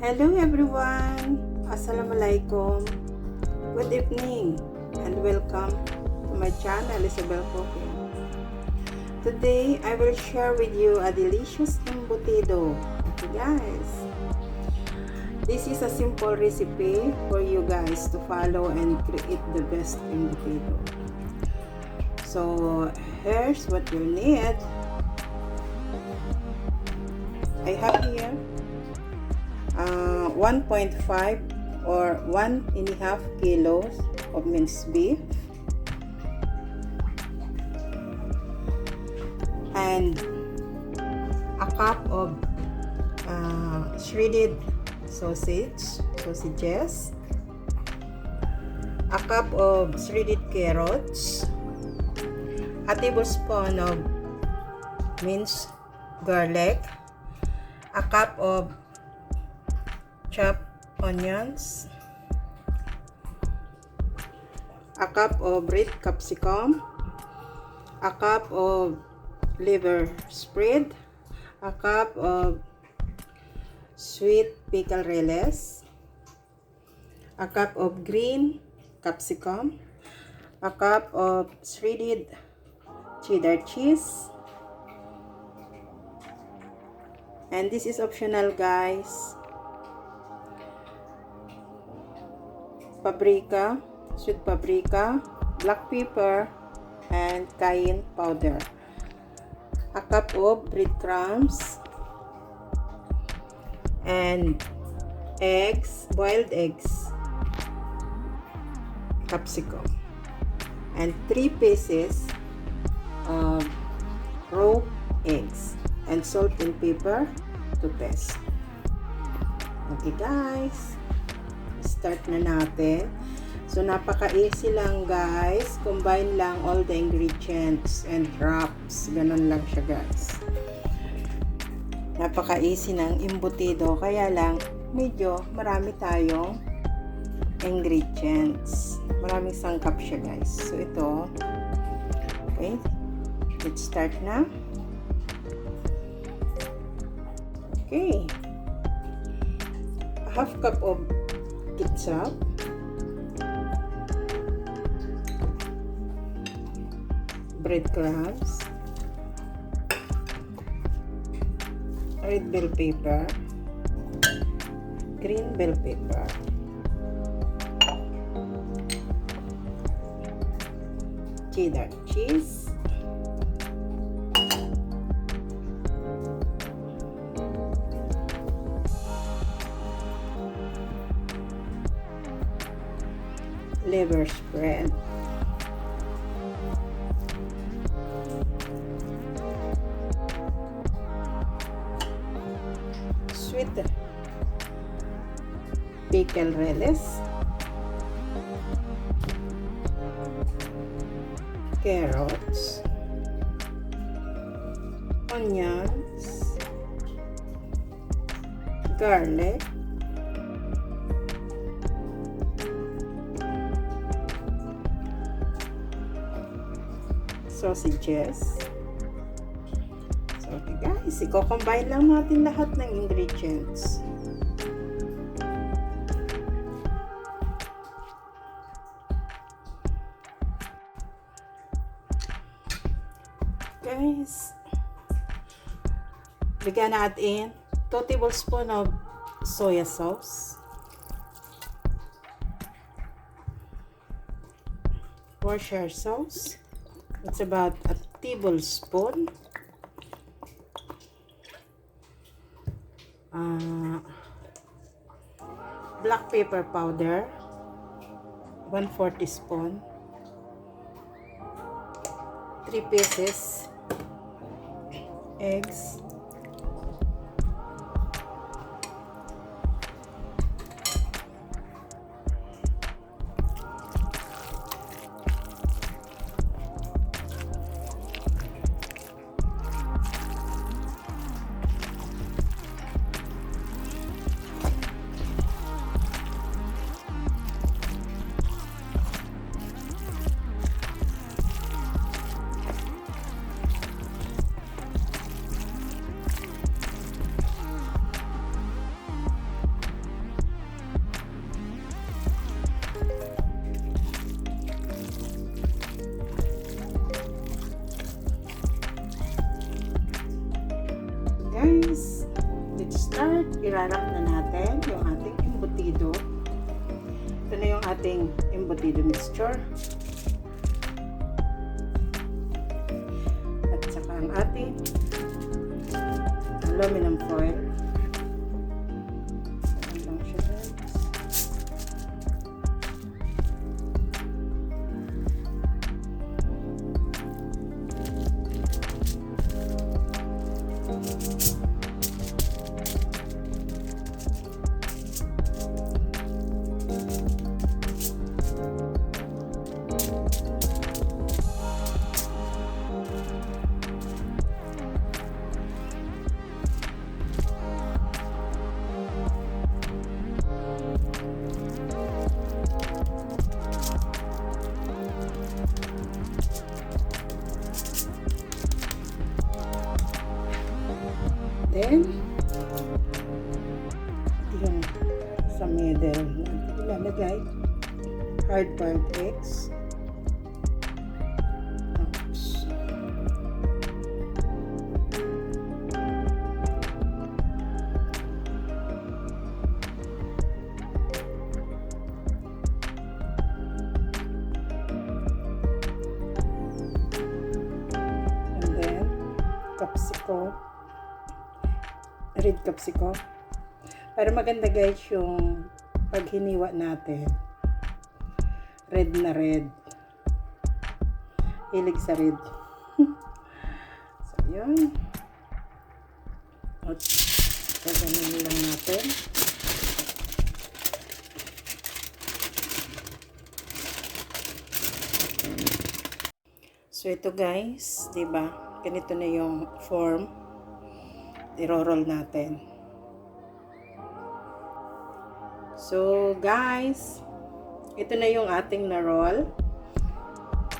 Hello everyone, Assalamualaikum, good evening and welcome to my channel Isabel Cooking. Today I will share with you a delicious embutido. Okay guys, this is a simple recipe for you guys to follow and create the best embutido. So here's what you need. I have here 1.5 or 1.5 kilos of minced beef and a cup of shredded sausages, a cup of shredded carrots, a tablespoon of minced garlic, a cup of chopped onions, a cup of red capsicum, a cup of liver spread, a cup of sweet pickle relish, a cup of green capsicum, a cup of shredded cheddar cheese, and this is optional guys. Paprika, sweet paprika, black pepper, and cayenne powder. A cup of breadcrumbs and eggs, boiled eggs, capsicum, and 3 pieces of raw eggs, and salt and pepper to taste. Okay guys, start na natin. So napaka-easy lang guys, combine lang all the ingredients and wraps, ganun lang siya guys. Napaka-easy ng embutido, kaya lang medyo marami tayong ingredients, maraming sangkap siya guys. So ito, okay, let's start na. Okay, a half cup of ketchup, breadcrumbs, red bell pepper, green bell pepper, cheddar cheese, liver spread, sweet pickle relish, carrots, onions, garlic, sausages. So, okay guys, i-combine lang natin lahat ng ingredients. Guys, bigyan natin 2 tablespoons of soy sauce, Worcestershire sauce, it's about a tablespoon, black pepper powder 1/4 teaspoon, 3 pieces eggs, ating embutido mixture. At saka ang ating aluminum foil. Ayan lang siya, guys. Then, yung sa middle, ilalagay hard-boiled eggs. Oops. And then, capsicum. Red capsicum. Para maganda guys yung paghiniwa natin. Red na red. Hilig sa red. So, yun. At gaganin lang natin. So, ito guys, diba? Ganito na yung form. I-roll natin. So, guys, ito na yung ating na-roll.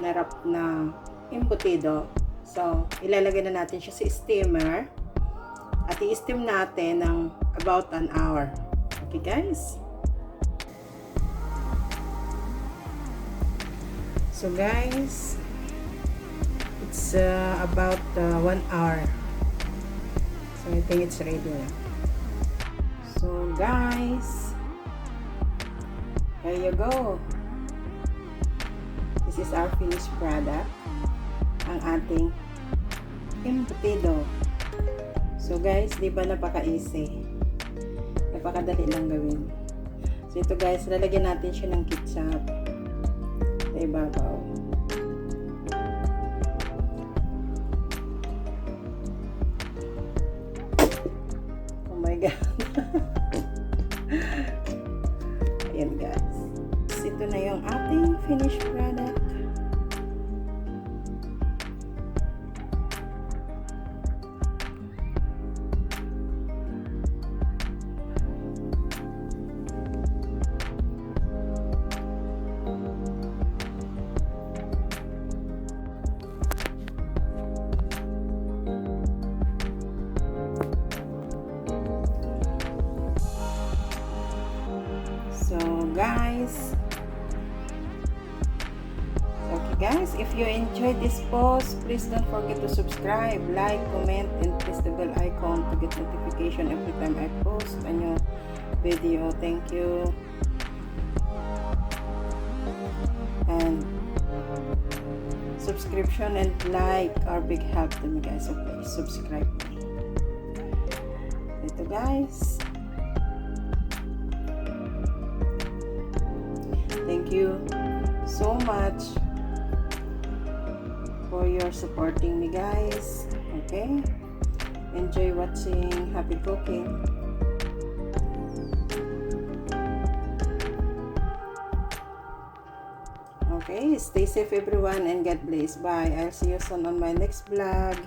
Na-wrap na embutido. So, ilalagay na natin siya sa steamer. At i-steam natin ng about an hour. Okay, guys? So, guys, it's about 1 hour. So, I think it's ready na. So, guys, there you go. This is our finished product. Ang ating embutido. So, guys, di ba napaka-easy? Napakadali lang gawin. So, ito guys, lalagyan natin siya ng ketchup. Sa ibabaw. Ayan guys. Ito na yung ating finished product. So guys, okay guys, if you enjoyed this post, please don't forget to subscribe, like, comment, and press the bell icon to get notification every time I post a new video. Thank you. And subscription and like are big help to me guys, so please subscribe me. Ito guys, thank you so much for your supporting me guys. Okay, enjoy watching. Happy cooking. Okay, stay safe everyone and God bless. Bye. I'll see you soon on my next vlog.